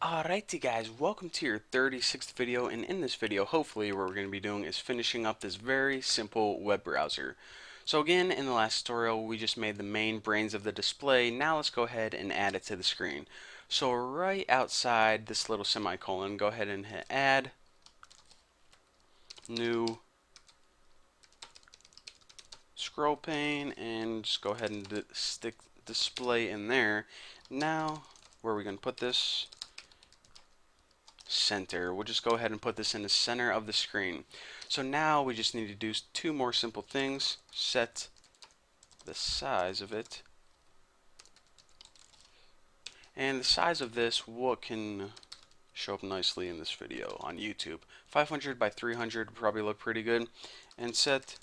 Alrighty guys, welcome to your 36th video, and in this video, hopefully what we're going to be doing is finishing up this very simple web browser. So again, in the last tutorial, we just made the main brains of the display. Now let's go ahead and add it to the screen. So right outside this little semicolon, go ahead and hit add, new, scroll pane, and just go ahead and stick display in there. Now, where are we going to put this? Center. We'll just go ahead and put this in the center of the screen. So now we just need to do two more simple things. Set the size of it. And the size of this, what can show up nicely in this video on YouTube. 500 by 300 probably look pretty good. And set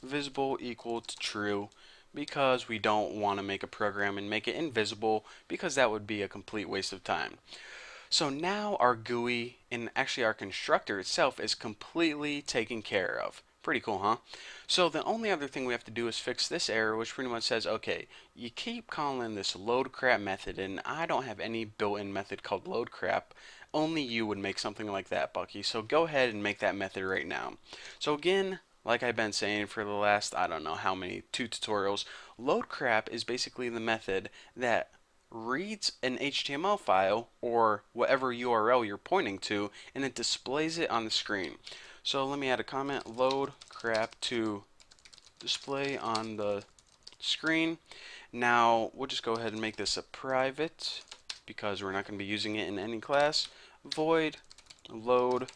visible equal to true, because we don't want to make a program and make it invisible, because that would be a complete waste of time. So now our GUI and actually our constructor itself is completely taken care of. Pretty cool, huh? So the only other thing we have to do is fix this error, which pretty much says, okay, you keep calling this loadCrap method, and I don't have any built-in method called loadCrap. Only you would make something like that, Bucky. So go ahead and make that method right now. So again, like I've been saying for the last, I don't know how many, 2 tutorials, loadCrap is basically the method that reads an HTML file or whatever URL you're pointing to, and it displays it on the screen. So let me add a comment, loadCrap to display on the screen. Now we'll just go ahead and make this a private, because we're not going to be using it in any class. Void load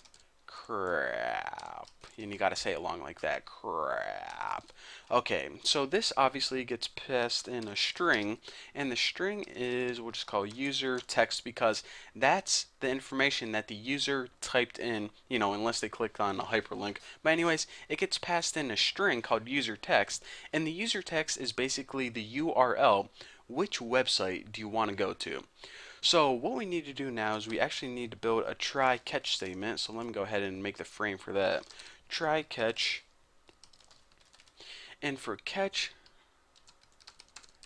crap, and you gotta say it long like that, crap. Okay, so this obviously gets passed in a string, and the string is, we'll just call user text, because that's the information that the user typed in, you know, unless they click on a hyperlink. But anyways, it gets passed in a string called user text, and the user text is basically the URL. Which website do you want to go to? So what we need to do now is we actually need to build a try catch statement. So let me go ahead and make the frame for that. Try catch, and for catch,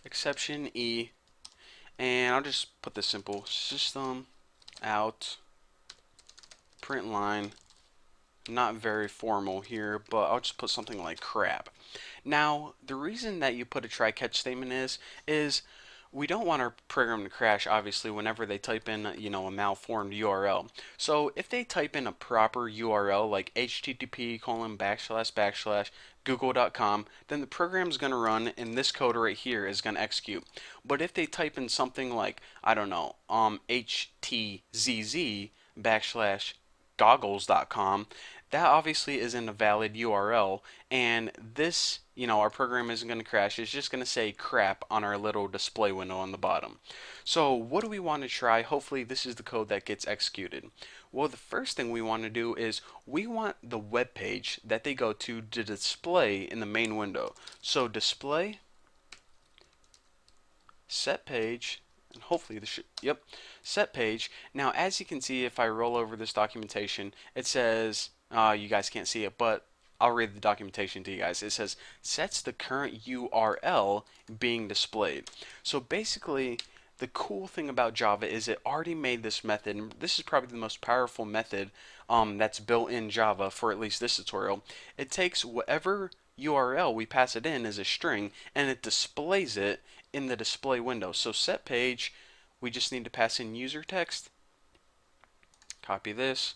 exception E, and I'll just put this simple, system out print line. Not very formal here, but I'll just put something like crap. Now the reason that you put a try catch statement is we don't want our program to crash, obviously, whenever they type in, you know, a malformed URL. So if they type in a proper URL like http://google.com, then the program's going to run, and this code right here is going to execute. But if they type in something like, I don't know, htzz/goggles.com, that obviously isn't a valid URL, and this, you know, our program isn't going to crash. It's just going to say crap on our little display window on the bottom. So what do we want to try? Hopefully this is the code that gets executed. Well, the first thing we want to do is we want the web page that they go to display in the main window. So display set page, and hopefully this should, yep, set page. Now as you can see, if I roll over this documentation, it says, you guys can't see it, but I'll read the documentation to you guys. It says sets the current URL being displayed. So basically, the cool thing about Java is it already made this method, and this is probably the most powerful method that's built in Java for at least this tutorial. It takes whatever URL we pass it in as a string, and it displays it in the display window. So set page, we just need to pass in user text, copy this,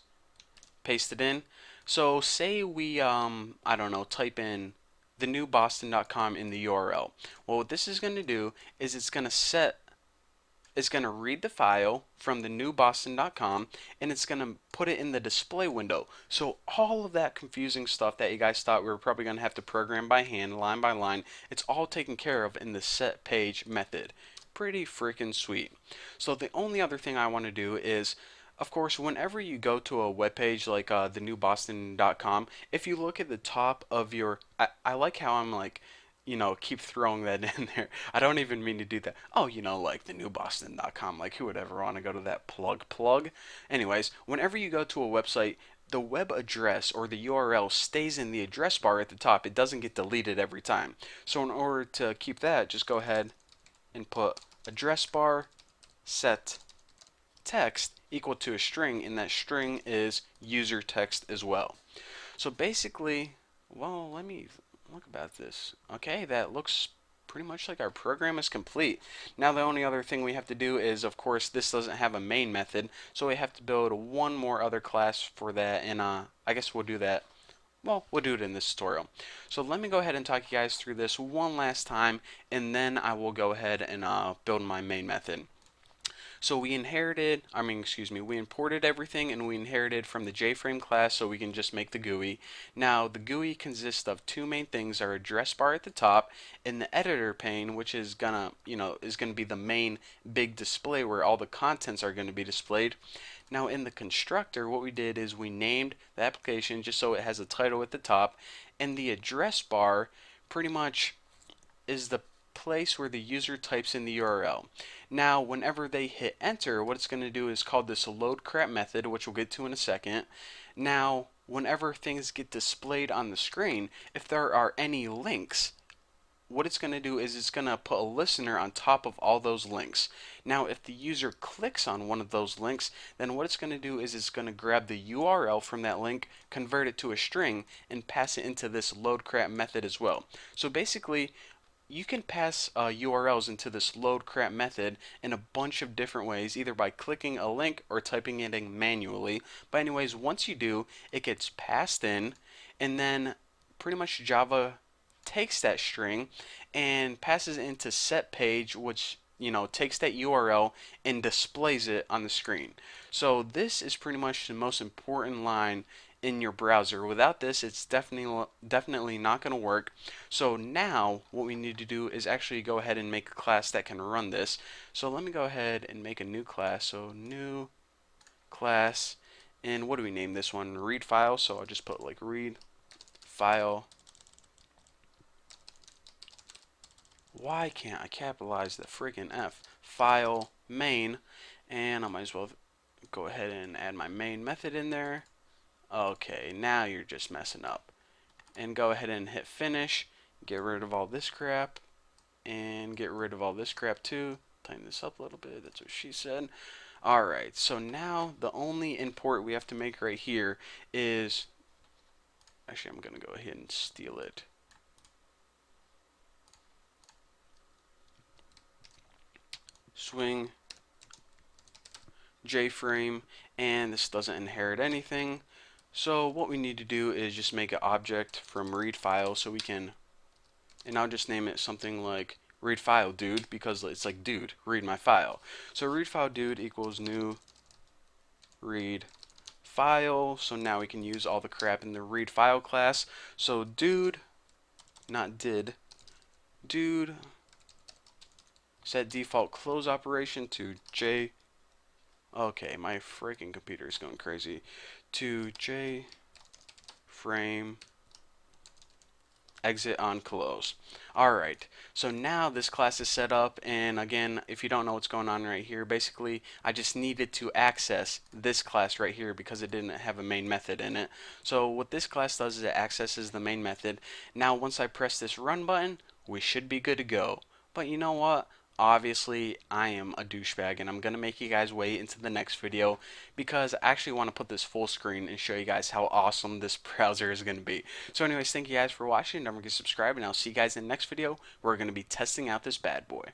paste it in. So say we, I don't know, type in thenewboston.com in the URL. Well, what this is going to do is it's going to read the file from thenewboston.com, and it's going to put it in the display window. So all of that confusing stuff that you guys thought we were probably going to have to program by hand, line by line, it's all taken care of in the set page method. Pretty freaking sweet. So the only other thing I want to do is, of course, whenever you go to a web page like thenewboston.com, if you look at the top of your, I like how I'm like, you know, keep throwing that in there. I don't even mean to do that. Oh, you know, like thenewboston.com, like who would ever want to go to that plug? Anyways, whenever you go to a website, the web address or the URL stays in the address bar at the top. It doesn't get deleted every time. So in order to keep that, just go ahead and put address bar set text equal to a string, and that string is user text as well. So basically, well, let me look about this. Okay, that looks pretty much like our program is complete. Now the only other thing we have to do is, of course, this doesn't have a main method, so we have to build one more other class for that, and I guess we'll do that. Well, we'll do it in this tutorial. So let me go ahead and talk you guys through this one last time, and then I will go ahead and build my main method. So we inherited, excuse me, we imported everything and we inherited from the JFrame class so we can just make the GUI. Now the GUI consists of two main things: our address bar at the top and the editor pane, which is gonna be the main big display where all the contents are gonna be displayed. Now in the constructor, what we did is we named the application just so it has a title at the top, and the address bar pretty much is the place where the user types in the URL. Now, whenever they hit enter, what it's going to do is call this loadCrap method, which we'll get to in a second. Now, whenever things get displayed on the screen, if there are any links, what it's going to do is it's going to put a listener on top of all those links. Now, if the user clicks on one of those links, then what it's going to do is it's going to grab the URL from that link, convert it to a string, and pass it into this loadCrap method as well. So basically, you can pass URLs into this loadCrap method in a bunch of different ways, either by clicking a link or typing it in manually. But anyways, once you do, it gets passed in, and then pretty much Java takes that string and passes it into set page, which takes that URL and displays it on the screen. So this is pretty much the most important line in your browser. Without this, it's definitely not going to work. So now what we need to do is actually go ahead and make a class that can run this. So let me go ahead and make a new class. So new class, and what do we name this one? Read file. So I'll just put like read file. Why can't I capitalize the freaking F? File main, and I might as well go ahead and add my main method in there. Okay, now you're just messing up. And go ahead and hit finish. Get rid of all this crap. And get rid of all this crap too. Tighten this up a little bit. That's what she said. Alright, so now the only import we have to make right here is... Actually, I'm going to go ahead and steal it. Swing JFrame, and this doesn't inherit anything. So what we need to do is just make an object from read file so we can, and I'll just name it something like read file dude, because it's like dude, read my file. So read file dude equals new read file. So now we can use all the crap in the read file class. So dude, not did, dude, set default close operation to J. Okay, my freaking computer is going crazy. To J frame exit on close. Alright, so now this class is set up, and again, if you don't know what's going on right here, basically I just needed to access this class right here because it didn't have a main method in it. So what this class does is it accesses the main method. Now once I press this run button, we should be good to go. But you know what? Obviously, I am a douchebag, and I'm going to make you guys wait into the next video because I actually want to put this full screen and show you guys how awesome this browser is going to be. So anyways, thank you guys for watching. Don't forget to subscribe, and I'll see you guys in the next video where we're going to be testing out this bad boy.